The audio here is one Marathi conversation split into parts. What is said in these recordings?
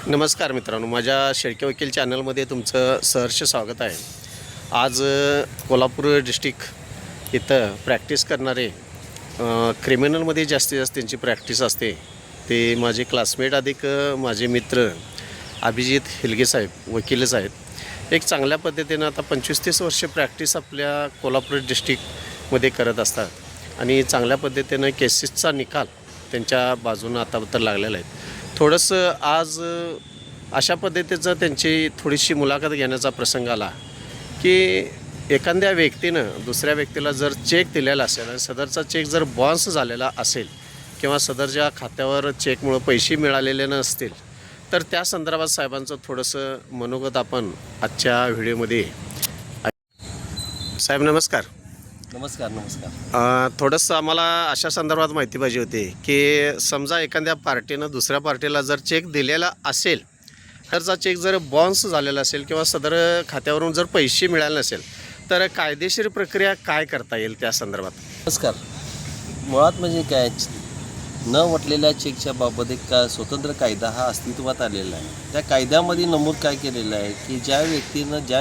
नमस्कार मित्रांनो, माझ्या शेळके वकील चॅनलमध्ये तुमचं सहर्ष स्वागत आहे. आज कोल्हापूर डिस्ट्रिक्ट इथं प्रॅक्टिस करणारे क्रिमिनलमध्ये जास्तीत जास्त त्यांची प्रॅक्टिस असते ते माझे क्लासमेट अधिक माझे मित्र अभिजित हिलगे साहेब वकीलच आहेत. एक चांगल्या पद्धतीनं आता 25-30 वर्ष प्रॅक्टिस आपल्या कोल्हापूर डिस्ट्रिक्टमध्ये करत असतात आणि चांगल्या पद्धतीनं केसेसचा निकाल त्यांच्या बाजूनं आतापर्यंत लागलेला आहे. थोडंसं आज अशा पद्धतीचं त्यांची थोडीशी मुलाखत घेण्याचा प्रसंग आला की एखाद्या व्यक्तीनं दुसऱ्या व्यक्तीला जर चेक दिलेला असेल आणि सदरचा चेक जर बाउन्स झालेला असेल किंवा सदरच्या खात्यावर चेकमुळं पैसे मिळालेले नसतील तर त्या संदर्भात साहेबांचं थोडंसं मनोगत आपण आजच्या व्हिडिओमध्ये. साहेब नमस्कार. नमस्कार. थोडंसं आम्हाला अशा संदर्भात माहिती पाहिजे होती की समजा एखाद्या पार्टीनं दुसऱ्या पार्टीला जर चेक दिलेला असेल तरचा चेक जर बाउन्स झालेला असेल किंवा सदर खात्यावरून जर पैसे मिळाले नसेल तर कायदेशीर प्रक्रिया काय करता येईल त्या संदर्भात? नमस्कार. मुळात म्हणजे काय, न वटलेल्या चेकच्या बाबत एक स्वतंत्र कायदा हा अस्तित्वात आलेला आहे. त्या कायद्यामध्ये नमूद काय केलेलं आहे की ज्या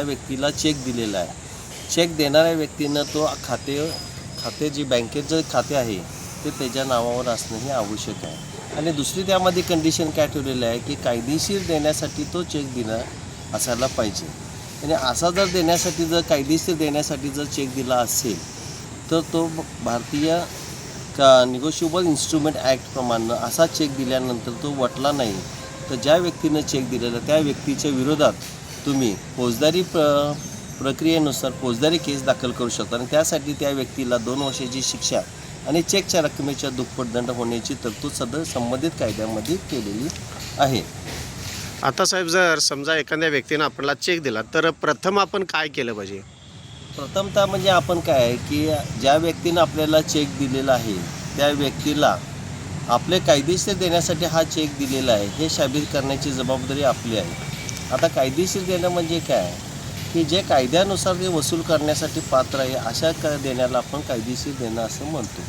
व्यक्तीला चेक दिलेला आहे, चेक देणाऱ्या व्यक्तीनं तो खाते जे बँकेचं खाते आहे ते त्याच्या नावावर असणं हे आवश्यक आहे. आणि दुसरी त्यामध्ये कंडिशन काय ठेवलेलं आहे की कायदेशीर देण्यासाठी तो चेक दिला असायला पाहिजे. आणि असा जर कायदेशीर देण्यासाठी जर चेक दिला असेल तर तो भारतीय निगोशिएबल इन्स्ट्रुमेंट ॲक्टप्रमाणे असा चेक दिल्यानंतर तो वटला नाही तर ज्या व्यक्तीनं चेक दिलेला त्या व्यक्तीच्या विरोधात तुम्ही फौजदारी प्रक्रियेनुसार फौजदारी केस दाखल करू शकता आणि त्यासाठी त्या व्यक्तीला 2 वर्षाची शिक्षा आणि चेकच्या रकमेच्या दुप्पट दंड होण्याची तरतूद सदर संबंधित कायद्यामध्ये केलेली आहे. आता साहेब जर समजा एखाद्या व्यक्तीनं आपल्याला चेक दिला तर प्रथम आपण काय केलं पाहिजे? प्रथमतः म्हणजे आपण काय आहे की ज्या व्यक्तीनं आपल्याला चेक दिलेला आहे त्या व्यक्तीला आपले कायदेशीर देण्यासाठी हा चेक दिलेला आहे हे साबित करण्याची जबाबदारी आपली आहे. आता कायदेशीर देणं म्हणजे काय की जे कायद्यानुसार ते वसूल करण्यासाठी पात्र आहे अशा देण्याला आपण कायदेशीर देणं असं म्हणतो.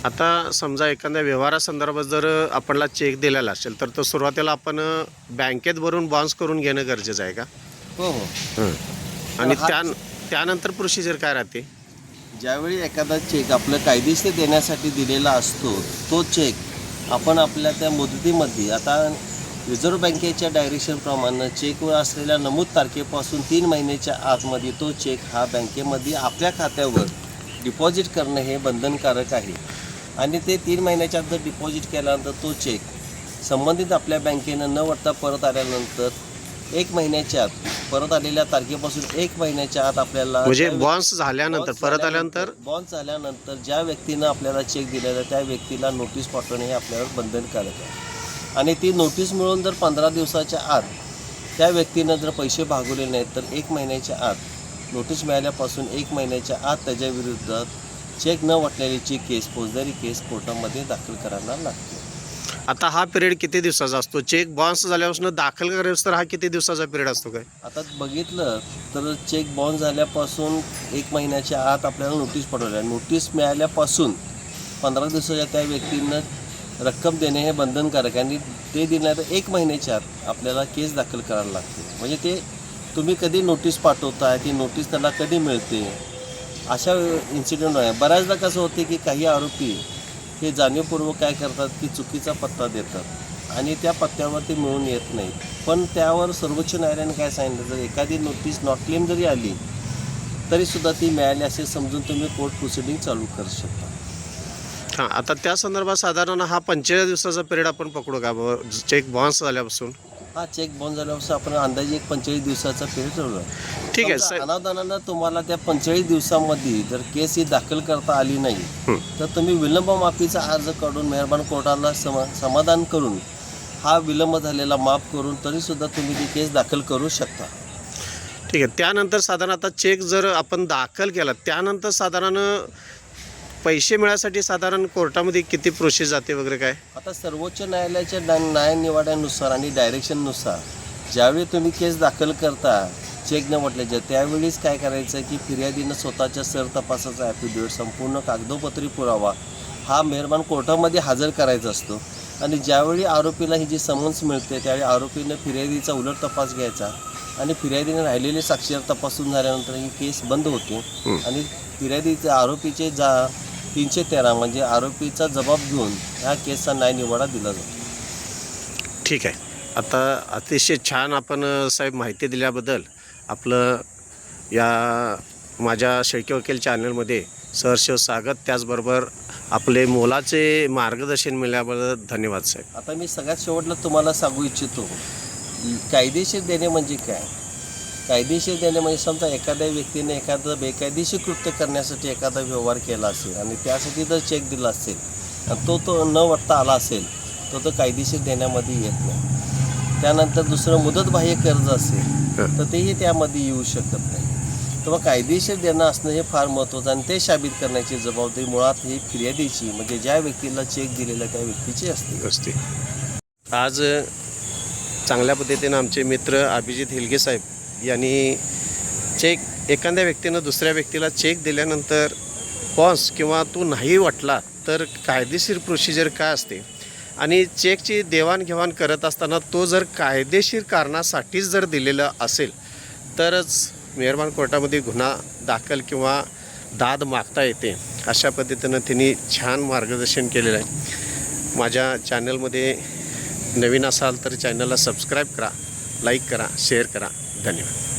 आता समजा एखाद्या व्यवहारासंदर्भात जर आपल्याला चेक दिलेला असेल तर तो सुरुवातीला आपण बँकेत भरून बाउन्स करून घेणं गरजेचं आहे का? हो. आणि त्यानंतर प्रोसिजर काय राहते? ज्यावेळी एखादा चेक आपलं कायदेशीर देण्यासाठी दिलेला असतो तो चेक आपण आपल्या त्या मुदतीमध्ये, आता रिझर्व्ह बँकेच्या डायरेक्शनप्रमाणे चेकवर असलेल्या नमूद तारखेपासून 3 महिन्याच्या आतमध्ये तो चेक हा बँकेमध्ये आपल्या खात्यावर डिपॉझिट करणं हे बंधनकारक आहे. आणि ते 3 महिन्याच्या आत जर डिपॉझिट केल्यानंतर तो चेक संबंधित आपल्या बँकेनं न वटता परत आल्यानंतर 1 महिन्याच्या आत परत आलेल्या तारखेपासून 1 महिन्याच्या आत आपल्याला म्हणजे बाउन्स झाल्यानंतर परत आल्यानंतर बाउन्स झाल्यानंतर ज्या व्यक्तीनं आपल्याला चेक दिलेला त्या व्यक्तीला नोटीस पाठवणे हे आपल्यावर बंधनकारक आहे. आणि ती नोटीस मिळून जर 15 दिवसाच्या आत त्या व्यक्तीनं जर पैसे भागवले नाहीत तर 1 महिन्याच्या आत, नोटीस मिळाल्यापासून 1 महिन्याच्या आत त्याच्या विरुद्ध चेक न वटलेलीची केस, फौजदारी केस कोर्टामध्ये दाखल करायला लागते. आता हा पिरियड किती दिवसाचा असतो? चेक बाउन्स झाल्यापासून दाखल करायचं तर हा किती दिवसाचा पिरियड असतो काय? आता बघितलं तर चेक बाउन्स झाल्यापासून 1 महिन्याच्या आत आपल्याला नोटीस पाठवल्या, नोटीस मिळाल्यापासून 15 दिवसाच्या त्या व्यक्तीनं रक्कम देणे हे बंधनकारक आहे. आणि ते दिल्यानंतर 1 महिन्याच्या आत आपल्याला केस दाखल करायला लागते. म्हणजे ते तुम्ही कधी नोटीस पाठवताय, ती नोटीस त्याला कधी मिळते, अशा इन्सिडेंट आहे. बऱ्याचदा कसं होते की काही आरोपी हे जाणीवपूर्वक काय करतात की चुकीचा पत्ता देतात आणि त्या पत्त्यावर ते मिळून येत नाहीत. पण त्यावर सर्वोच्च न्यायालयाने काय सांगितलं, जर एखादी नोटीस नॉट क्लेम जरी आली तरीसुद्धा ती मिळाली असे समजून तुम्ही कोर्ट प्रोसिडिंग चालू करू शकता. हां, आता त्या संदर्भात साधारण हा 45 दिवसाचा पिरियड आपण पकडू का चेक बाउन्स झाल्यापासून? हा चेक बाउन्स झाल्यापासून आपण अंदाजे एक 45 दिवसाचा पिरियड ठेवला. ठीक आहे. अनावधानानं तुम्हाला त्या 45 दिवसामध्ये जर केस ही दाखल करता आली नाही तर तुम्ही विलंब माफीचा अर्ज काढून मेहरबान कोर्टाला समाधान करून हा विलंब झालेला माफ करून तरीसुद्धा तुम्ही ती केस दाखल करू शकता. ठीक आहे. त्यानंतर साधारण आता चेक जर आपण दाखल केला त्यानंतर साधारण पैसे मिळण्यासाठी साधारण कोर्टामध्ये किती प्रोसेस जाते वगैरे काय? आता सर्वोच्च न्यायालयाच्या न्यायनिवाड्यानुसार आणि डायरेक्शननुसार ज्यावेळी तुम्ही केस दाखल करता चेक न वटल्याच्या त्यावेळीच काय करायचं की फिर्यादीनं स्वतःच्या सरतपासाचा ॲफिडेविट संपूर्ण कागदोपत्री पुरावा हा मेहरबान कोर्टामध्ये हजर करायचा असतो. आणि ज्यावेळी आरोपीला ही जी समन्स मिळते त्यावेळी आरोपीनं फिर्यादीचा उलट तपास घ्यायचा आणि फिर्यादीने राहिलेले साक्षीदार तपासून झाल्यानंतर ही केस बंद होते आणि फिर्यादीचे आरोपीचे 313 म्हणजे आरोपीचा जबाब घेऊन ह्या केसचा न्यायनिवाडा दिला जातो. ठीक आहे. आता अतिशय छान आपण साहेब माहिती दिल्याबद्दल आपलं या माझ्या शेळके वकील चॅनलमध्ये सहर्ष स्वागत, त्याचबरोबर आपले मोलाचे मार्गदर्शन मिळाल्याबद्दल धन्यवाद साहेब. आता मी सगळ्यात शेवटला तुम्हाला सांगू इच्छितो, कायदेशीर देणे म्हणजे काय. कायदेशीर देणे म्हणजे समजा एखाद्या व्यक्तीने एखादं बेकायदेशीर कृत्य करण्यासाठी एखादा व्यवहार केला असेल आणि त्यासाठी जर चेक दिला असेल आणि तो न वटता आला असेल तो कायदेशीर देण्यामध्ये येत नाही. त्यानंतर दुसरं मुदतबाह्य कर्ज असेल तर तेही त्यामध्ये येऊ शकत नाही. तेव्हा कायदेशीर देणं असणं हे फार महत्त्वाचं आणि ते साबित करण्याची जबाबदारी मुळात ही फिर्यादीची म्हणजे ज्या व्यक्तीला चेक दिलेला त्या व्यक्तीची असते. आज चांगल्या पद्धतीनं आमचे मित्र अभिजित हिलगे साहेब यांनी चेक एखाद्या व्यक्तीनं दुसऱ्या व्यक्तीला चेक दिल्यानंतर कॉन्स किंवा तो नाही वाटला तर कायदेशीर प्रोसिजर काय असते आणि चेकची देवाणघेवाण करत असताना तो जर कायदेशीर कारणासाठीच जर दिलेला असेल तरच मेहरबान कोर्टामध्ये गुन्हा दाखल किंवा दाद मागता येते. अशा पद्धतीनं त्यांनी छान मार्गदर्शन केलेलं आहे. माझ्या चॅनलमध्ये नवीन असाल तर चॅनलला सबस्क्राईब करा, लाईक करा, शेअर करा. धन्यवाद.